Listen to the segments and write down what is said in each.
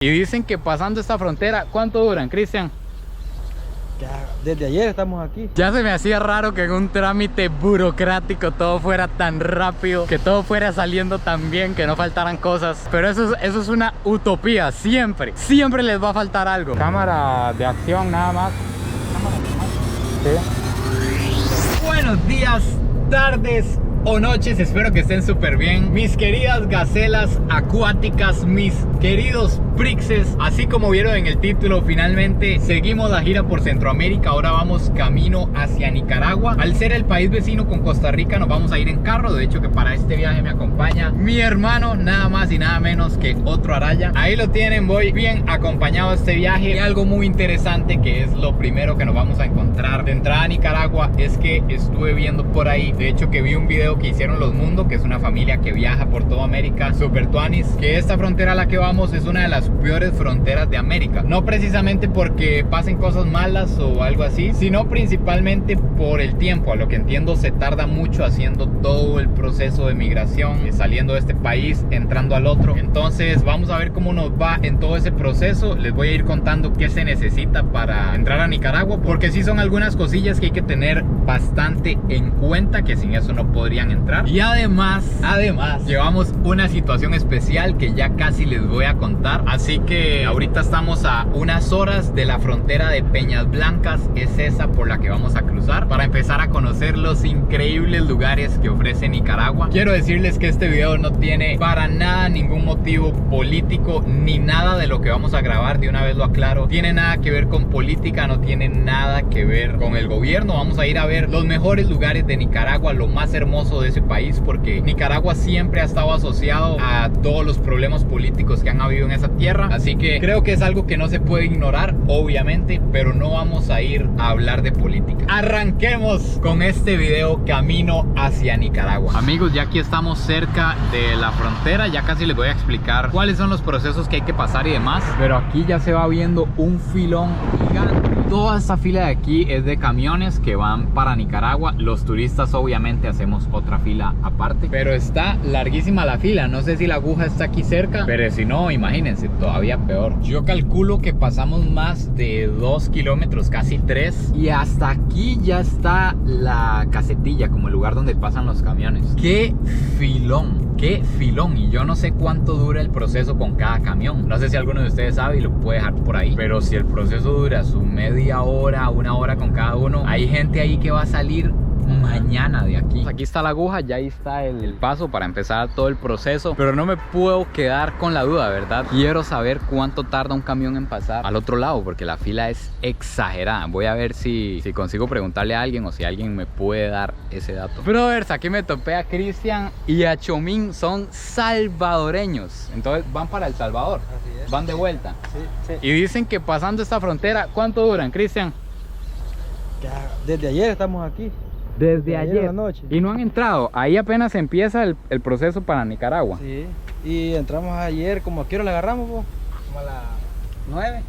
Y dicen que pasando esta frontera, ¿cuánto duran, Cristian? Ya, desde ayer estamos aquí. Ya se me hacía raro que en un trámite burocrático todo fuera tan rápido, que todo fuera saliendo tan bien, que no faltaran cosas. Pero eso es una utopía, siempre les va a faltar algo. Cámara de acción nada más. Sí. Buenos días, tardes o noches, espero que estén súper bien. Mis queridas gacelas acuáticas, mis queridos Prixes, así como vieron en el título, finalmente seguimos la gira por Centroamérica. Ahora vamos camino hacia Nicaragua. Al ser el país vecino con Costa Rica, nos vamos a ir en carro. De hecho, que para este viaje me acompaña mi hermano, nada más y nada menos que otro Araya. Ahí lo tienen, voy bien acompañado a este viaje. Y algo muy interesante, que es lo primero que nos vamos a encontrar de entrada a Nicaragua, es que estuve viendo por ahí, de hecho que vi un video que hicieron Los Mundo, que es una familia que viaja por toda América, super tuanis, que esta frontera a la que vamos es una de las peores fronteras de América. No precisamente porque pasen cosas malas o algo así, sino principalmente por el tiempo. A lo que entiendo, se tarda mucho haciendo todo el proceso de migración, saliendo de este país, entrando al otro. Entonces vamos a ver cómo nos va en todo ese proceso. Les voy a ir contando qué se necesita para entrar a Nicaragua, porque sí son algunas cosillas que hay que tener bastante en cuenta, que sin eso no podrían entrar. Y además llevamos una situación especial que ya casi les voy a contar. Así que ahorita estamos a unas horas de la frontera de Peñas Blancas. Es esa por la que vamos a cruzar para empezar a conocer los increíbles lugares que ofrece Nicaragua. Quiero decirles que este video no tiene para nada ningún motivo político, ni nada de lo que vamos a grabar, de una vez lo aclaro. Tiene nada que ver con política, no tiene nada que ver con el gobierno. Vamos a ir a ver los mejores lugares de Nicaragua, lo más hermoso de ese país, porque Nicaragua siempre ha estado asociado a todos los problemas políticos que han habido en esa tierra. Así que creo que es algo que no se puede ignorar, obviamente, pero no vamos a ir a hablar de política. Arranquemos con este video camino hacia Nicaragua. Amigos, ya aquí estamos cerca de la frontera. Ya casi les voy a explicar cuáles son los procesos que hay que pasar y demás, pero aquí ya se va viendo un filón gigante. Toda esta fila de aquí es de camiones que van para Nicaragua. Los turistas obviamente hacemos otra fila aparte, pero está larguísima la fila. No sé si la aguja está aquí cerca, pero si no, imagínense, todavía peor. Yo calculo que pasamos más de 2 kilómetros, casi 3, y hasta aquí ya está la casetilla, como el lugar donde pasan los camiones. ¡Qué filón! ¡Qué filón! Y yo no sé cuánto dura el proceso con cada camión. No sé si alguno de ustedes sabe y lo puede dejar por ahí, pero si el proceso dura su media hora, una hora con cada uno, hay gente ahí que va a salir mañana de aquí. Aquí está la aguja, ya ahí está el paso para empezar todo el proceso, pero no me puedo quedar con la duda, ¿verdad? Quiero saber cuánto tarda un camión en pasar al otro lado, porque la fila es exagerada. Voy a ver si consigo preguntarle a alguien o si alguien me puede dar ese dato. Brothers, aquí me topé a Cristian y a Chomín, son salvadoreños, entonces van para El Salvador. Así es. Van de vuelta. Sí. Y dicen que pasando esta frontera, ¿cuánto duran, Cristian? Ya, desde ayer estamos aquí. Desde ayer en la noche. Y no han entrado. Ahí apenas empieza el proceso para Nicaragua. Sí. Y entramos ayer, como a qué hora la agarramos, vos? Como a las 9.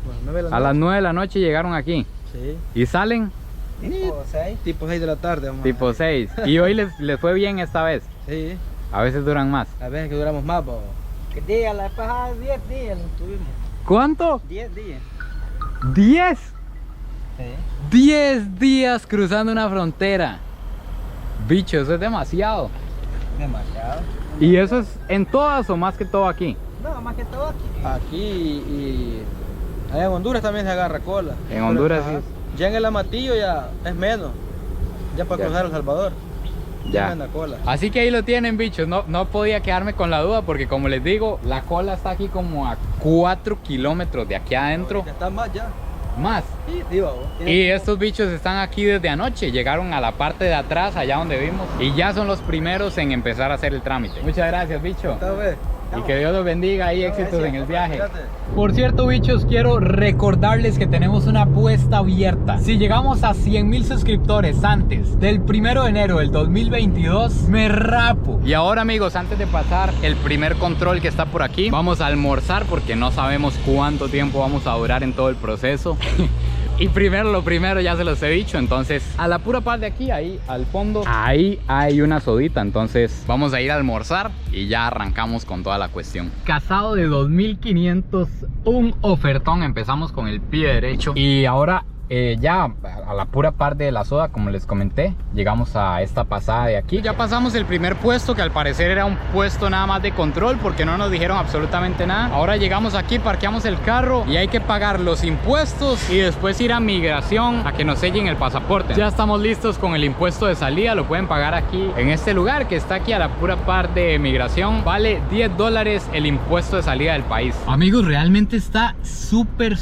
Bueno, 9 de la noche. A las 9 de la noche llegaron aquí. Sí. ¿Y salen? Tipo 6. Tipo 6 de la tarde, vamos. Tipo 6. ¿Y hoy les fue bien esta vez? Sí. A veces duran más. A veces que duramos más, vos. ¿Qué día? La pasada 10 días lo tuvimos. ¿Cuánto? 10 días. ¿10? Sí. 10 días cruzando una frontera. Bicho, eso es demasiado. Demasiado. ¿Y eso es en todas o más que todo aquí? No, más que todo aquí. Aquí y allá en Honduras también se agarra cola. En Honduras Pero, sí. Ya en el Amatillo ya es menos. Ya para Ya. cruzar El Salvador. Ya. En la cola. Así que ahí lo tienen, bichos. No podía quedarme con la duda porque, como les digo, la cola está aquí como a 4 kilómetros de aquí adentro. Ahorita está más ya. Más. Sí, digo, vos. Y estos bichos están aquí desde anoche. Llegaron a la parte de atrás, allá donde vimos, y ya son los primeros en empezar a hacer el trámite. Muchas gracias, bicho. Esta vez. Y que Dios los bendiga y éxitos gracias. en el viaje. Cuídate. Por cierto, bichos, quiero recordarles que tenemos una apuesta abierta. Si llegamos a 100,000 suscriptores antes del 1 de enero del 2022, me rapo. Y ahora, amigos, antes de pasar el primer control que está por aquí, vamos a almorzar porque no sabemos cuánto tiempo vamos a durar en todo el proceso. Y primero lo primero, ya se los he dicho. Entonces a la pura par de aquí, ahí al fondo, ahí hay una sodita. Entonces vamos a ir a almorzar y ya arrancamos con toda la cuestión. Casado de 2500, un ofertón. Empezamos con el pie derecho y ahora ya a la pura parte de la soda, como les comenté, llegamos a esta pasada de aquí. Ya pasamos el primer puesto, que al parecer era un puesto nada más de control, porque no nos dijeron absolutamente nada. Ahora llegamos aquí, parqueamos el carro y hay que pagar los impuestos y después ir a migración a que nos sellen el pasaporte. Ya estamos listos con el impuesto de salida, lo pueden pagar aquí en este lugar que está aquí a la pura parte de migración. Vale $10 el impuesto de salida del país. Amigos, realmente está súper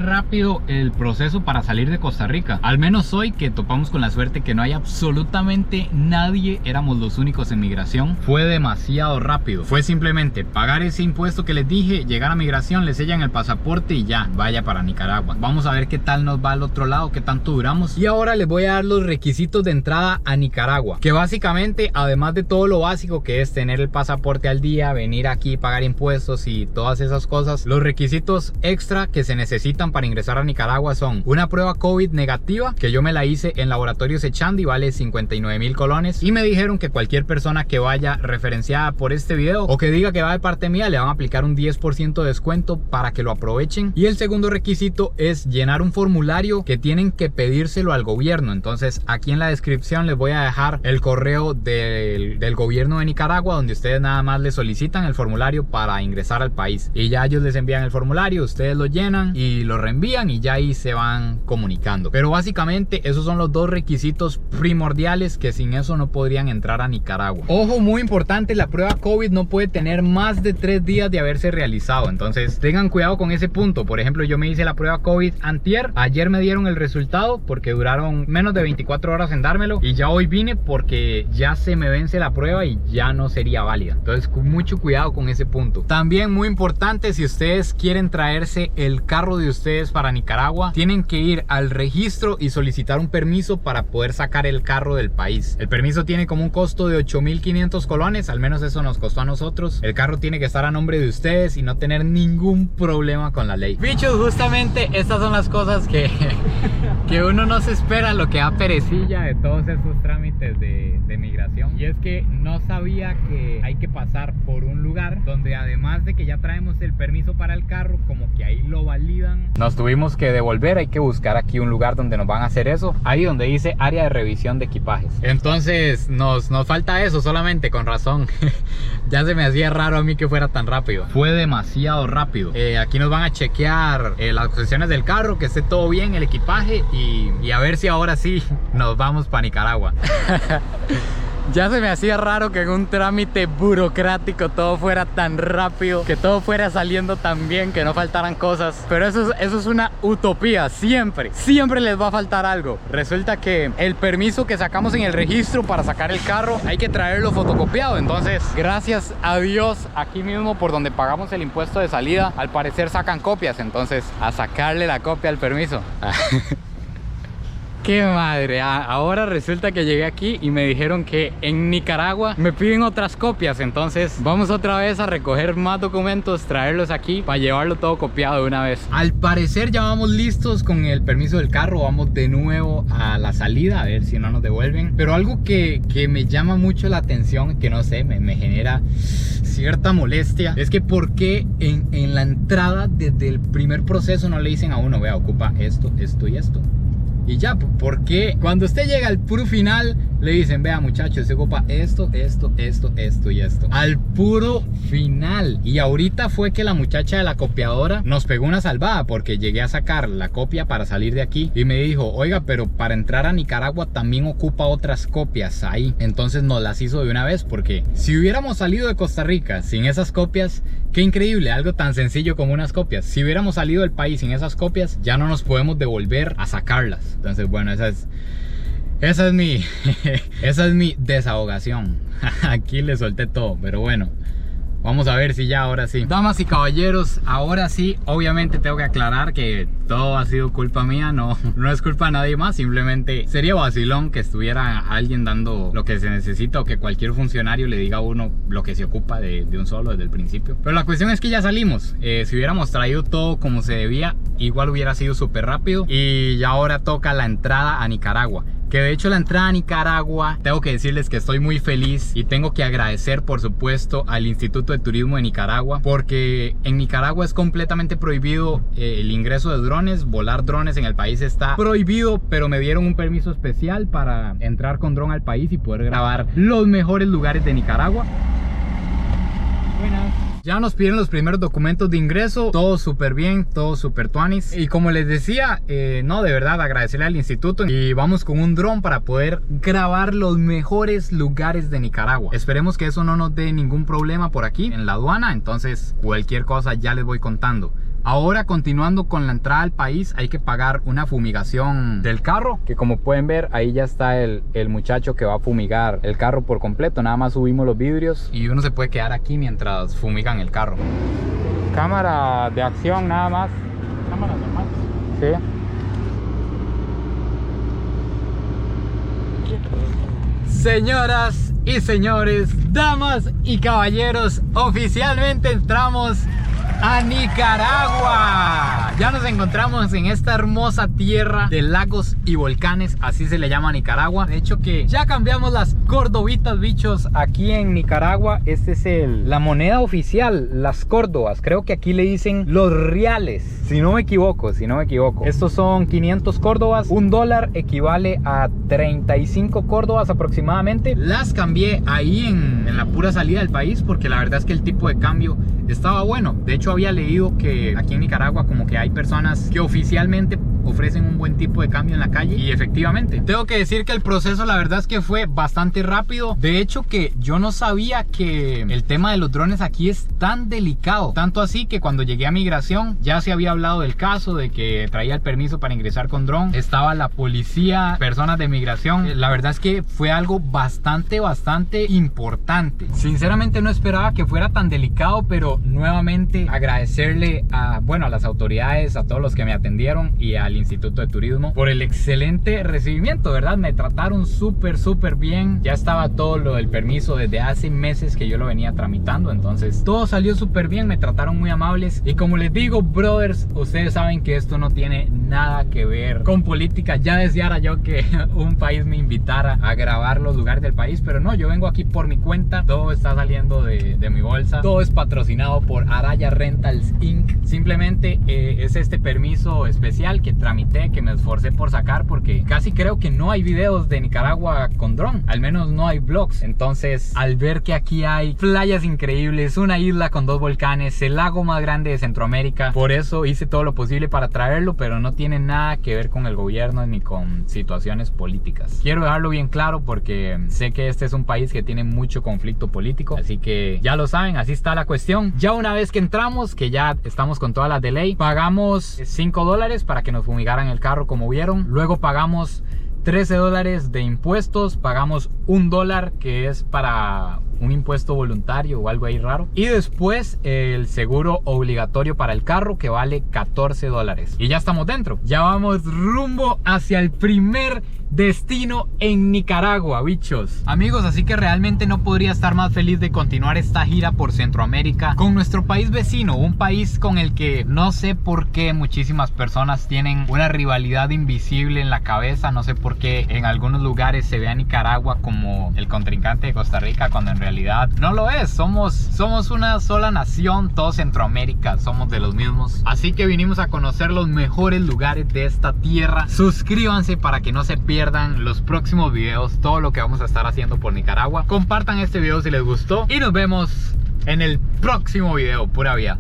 rápido el proceso para salir de Costa Rica. Al menos hoy, que topamos con la suerte que no hay absolutamente nadie, éramos los únicos en migración, fue demasiado rápido. Fue simplemente pagar ese impuesto que les dije, llegar a migración, les sellan el pasaporte y ya, vaya para Nicaragua. Vamos a ver qué tal nos va al otro lado, qué tanto duramos. Y ahora les voy a dar los requisitos de entrada a Nicaragua, que básicamente, además de todo lo básico que es tener el pasaporte al día, venir aquí, pagar impuestos y todas esas cosas, los requisitos extra que se necesitan para ingresar a Nicaragua son una prueba COVID negativa, que yo me la hice en Laboratorios Echandi, vale 59,000 colones, y me dijeron que cualquier persona que vaya referenciada por este video o que diga que va de parte mía, le van a aplicar un 10% de descuento para que lo aprovechen. Y el segundo requisito es llenar un formulario que tienen que pedírselo al gobierno. Entonces aquí en la descripción les voy a dejar el correo del gobierno de Nicaragua, donde ustedes nada más le solicitan el formulario para ingresar al país, y ya ellos les envían el formulario, ustedes lo llenan y lo reenvían y ya ahí se van comunicando. Pero básicamente esos son los dos requisitos primordiales, que sin eso no podrían entrar a Nicaragua. Ojo, muy importante, la prueba COVID no puede tener más de 3 días de haberse realizado. Entonces tengan cuidado con ese punto. Por ejemplo, yo me hice la prueba COVID antier, ayer me dieron el resultado porque duraron menos de 24 horas en dármelo, y ya hoy vine porque ya se me vence la prueba y ya no sería válida. Entonces con mucho cuidado con ese punto. También muy importante, si ustedes quieren traerse el carro de ustedes para Nicaragua, tienen que ir al registro y solicitar un permiso para poder sacar el carro del país. El permiso tiene como un costo de 8,500 colones, al menos eso nos costó a nosotros. El carro tiene que estar a nombre de ustedes y no tener ningún problema con la ley. Bichos, justamente estas son las cosas que uno no se espera, lo que da perecilla de todos estos trámites de migración. Y es que no sabía que hay que pasar por un lugar donde, además de que ya traemos el permiso para el carro, como que ahí lo validan. Nos tuvimos que devolver, hay que buscar aquí un lugar donde nos van a hacer eso, ahí donde dice área de revisión de equipajes. Entonces nos falta eso solamente, con razón. Ya se me hacía raro a mí que fuera tan rápido. Fue demasiado rápido. Aquí nos van a chequear las cuestiones del carro, que esté todo bien, el equipaje, y a ver si ahora sí nos vamos para Nicaragua. Ya se me hacía raro que en un trámite burocrático todo fuera tan rápido, que todo fuera saliendo tan bien, que no faltaran cosas. Pero eso es una utopía. Siempre les va a faltar algo. Resulta que el permiso que sacamos en el registro para sacar el carro hay que traerlo fotocopiado. Entonces, gracias a Dios, aquí mismo por donde pagamos el impuesto de salida, al parecer sacan copias. Entonces, a sacarle la copia al permiso. ¡Qué madre! Ahora resulta que llegué aquí y me dijeron que en Nicaragua me piden otras copias. Entonces vamos otra vez a recoger más documentos, traerlos aquí para llevarlo todo copiado de una vez. Al parecer ya vamos listos con el permiso del carro. Vamos de nuevo a la salida, a ver si no nos devuelven. Pero algo que me llama mucho la atención, que no sé, me genera cierta molestia, es que por qué en la entrada desde el primer proceso no le dicen a uno: vea, ocupa esto, esto y esto. Y ya, porque cuando usted llega al puro final le dicen: vea, muchachos, se ocupa esto, esto, esto, esto y esto. Al puro final. Y ahorita fue que la muchacha de la copiadora nos pegó una salvada, porque llegué a sacar la copia para salir de aquí y me dijo: oiga, pero para entrar a Nicaragua también ocupa otras copias ahí. Entonces nos las hizo de una vez, porque si hubiéramos salido de Costa Rica sin esas copias, qué increíble, algo tan sencillo como unas copias. Si hubiéramos salido del país sin esas copias, ya no nos podemos devolver a sacarlas. Entonces, bueno, esa es mi desahogación. Aquí le solté todo, pero bueno, vamos a ver si ya ahora sí. Damas y caballeros, ahora sí, obviamente tengo que aclarar que todo ha sido culpa mía, no es culpa de nadie más. Simplemente sería vacilón que estuviera alguien dando lo que se necesita, o que cualquier funcionario le diga a uno lo que se ocupa de un solo desde el principio. Pero la cuestión es que ya salimos. Si hubiéramos traído todo como se debía, igual hubiera sido súper rápido. Y ya ahora toca la entrada a Nicaragua. Que de hecho la entrada a Nicaragua, tengo que decirles que estoy muy feliz y tengo que agradecer por supuesto al Instituto de Turismo de Nicaragua, porque en Nicaragua es completamente prohibido el ingreso de drones. Volar drones en el país está prohibido, pero me dieron un permiso especial para entrar con dron al país y poder grabar los mejores lugares de Nicaragua. Buenas. Ya nos pidieron los primeros documentos de ingreso, todo súper bien, todo súper tuanis. Y como les decía, no, de verdad agradecerle al instituto. Y vamos con un dron para poder grabar los mejores lugares de Nicaragua. Esperemos que eso no nos dé ningún problema por aquí en la aduana. Entonces cualquier cosa ya les voy contando. Ahora, continuando con la entrada al país, hay que pagar una fumigación del carro, que como pueden ver, ahí ya está el muchacho que va a fumigar el carro por completo. Nada más subimos los vidrios y uno se puede quedar aquí mientras fumigan el carro. Cámara de acción nada más. Cámara normal. Sí. Señoras y señores, damas y caballeros, oficialmente entramos a Nicaragua. Ya nos encontramos en esta hermosa tierra de lagos y volcanes, así se le llama a Nicaragua. De hecho que ya cambiamos las cordobitas, bichos, aquí en Nicaragua. Este es la moneda oficial, las córdobas. Creo que aquí le dicen los reales, si no me equivoco. Estos son 500 córdobas. $1 equivale a 35 córdobas aproximadamente. Las cambié ahí en la pura salida del país, porque la verdad es que el tipo de cambio estaba bueno. De hecho había leído que aquí en Nicaragua como que hay personas que oficialmente ofrecen un buen tipo de cambio en la calle, y efectivamente tengo que decir que el proceso la verdad es que fue bastante rápido. De hecho que yo no sabía que el tema de los drones aquí es tan delicado, tanto así que cuando llegué a migración ya se había hablado del caso de que traía el permiso para ingresar con dron, estaba la policía, personas de migración. La verdad es que fue algo bastante importante. Sinceramente no esperaba que fuera tan delicado, pero nuevamente agradecerle a las autoridades, a todos los que me atendieron y al Instituto de Turismo por el excelente recibimiento, ¿verdad? Me trataron súper bien. Ya estaba todo lo del permiso desde hace meses que yo lo venía tramitando, entonces todo salió súper bien, me trataron muy amables. Y como les digo, brothers, ustedes saben que esto no tiene nada que ver con política. Ya deseara yo que un país me invitara a grabar los lugares del país, pero no, yo vengo aquí por mi cuenta. Todo está saliendo de mi bolsa, todo es patrocinado por Araya Rentals Inc. Simplemente es este permiso especial que tramité, que me esforcé por sacar, porque casi creo que no hay videos de Nicaragua con dron, al menos no hay vlogs. Entonces al ver que aquí hay playas increíbles, una isla con 2 volcanes, el lago más grande de Centroamérica, por eso hice todo lo posible para traerlo, pero no tiene nada que ver con el gobierno ni con situaciones políticas. Quiero dejarlo bien claro porque sé que este es un país que tiene mucho conflicto político, así que ya lo saben, así está la cuestión. Ya una vez que entramos, que ya estamos con todas las de ley, pagamos $5 para que nos fumigaran el carro, como vieron. Luego pagamos $13 de impuestos, pagamos $1 que es para un impuesto voluntario o algo ahí raro, y después el seguro obligatorio para el carro, que vale $14. Y ya estamos dentro, ya vamos rumbo hacia el primer destino en Nicaragua, bichos. Amigos, así que realmente no podría estar más feliz de continuar esta gira por Centroamérica con nuestro país vecino, un país con el que no sé por qué muchísimas personas tienen una rivalidad invisible en la cabeza. No sé por qué en algunos lugares se ve a Nicaragua como el contrincante de Costa Rica, cuando en realidad no lo es. Somos una sola nación, todo Centroamérica somos de los mismos. Así que vinimos a conocer los mejores lugares de esta tierra. Suscríbanse para que no se pierdan los próximos videos, todo lo que vamos a estar haciendo por Nicaragua. Compartan este video si les gustó y nos vemos en el próximo video. Pura vida.